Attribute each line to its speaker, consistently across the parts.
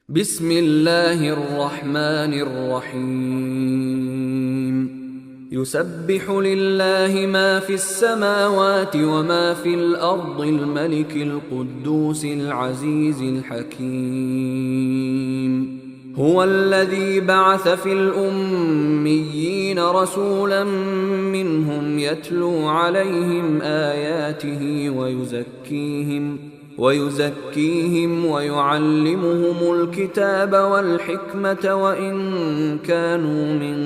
Speaker 1: بسم الله الرحمن الرحيم يسبح لله ما في السماوات وما في الأرض الملك القدوس العزيز الحكيم هو الذي بعث في الأميين رسولا منهم يتلو عليهم آياته ويزكيهم ويعلمهم الكتاب والحكمة وإن كانوا من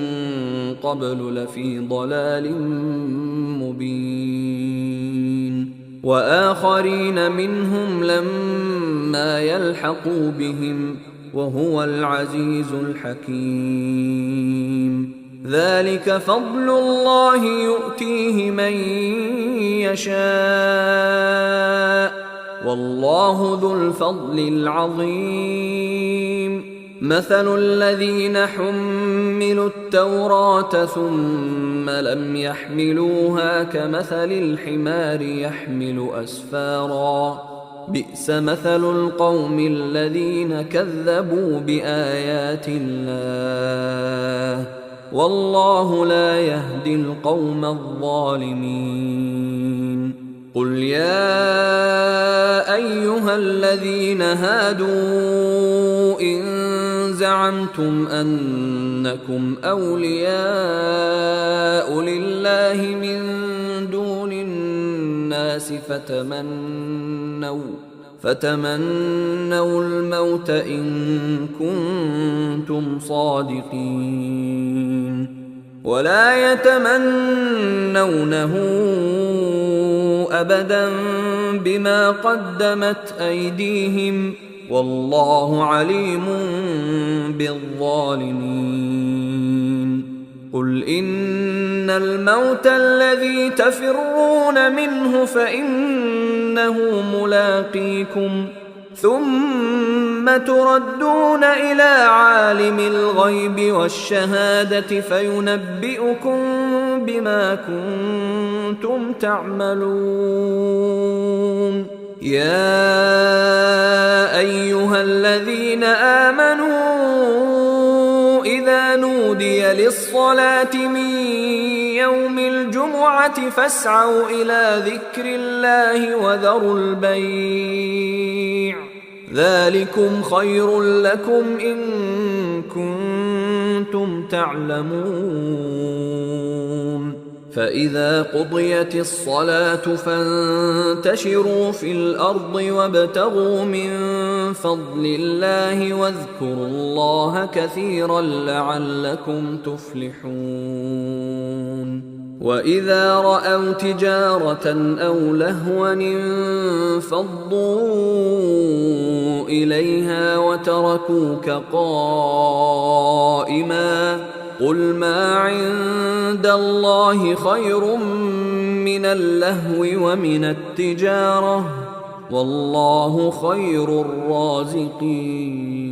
Speaker 1: قبل لفي ضلال مبين وآخرين منهم لما يلحقوا بهم وهو العزيز الحكيم ذلك فضل الله يؤتيه من يشاء والله ذو الفضل العظيم مثل الذين حملوا التوراة ثم لم يحملوها كمثل الحمار يحمل أسفارا بئس مثل القوم الذين كذبوا بآيات الله والله لا يهدي القوم الظالمين قل يا أيها الذين هادوا إن زعمتم أنكم أولياء لله من دون الناس فتمنوا الموت إن كنتم صادقين ولا يتمنونه أبدا بما قدمت أيديهم والله عليم بالظالمين قل إن الموت الذي تفرون منه فإنه ملاقيكم ثم تردون إلى عالم الغيب والشهادة فينبئكم بما كنتم تعملون يا أيها الذين آمنوا إذا نودي للصلاة من يوم الجمعة فاسعوا إلى ذكر الله وذروا البيع ذلكم خير لكم إن كنتم تعلمون فإذا قضيت الصلاة فانتشروا في الأرض وابتغوا من فضل الله واذكروا الله كثيرا لعلكم تفلحون وإذا رأوا تجارة أو لهوا انفضوا إليها وتركوك قائما قل ما عند الله خير من اللهو ومن التجارة والله خير الرازقين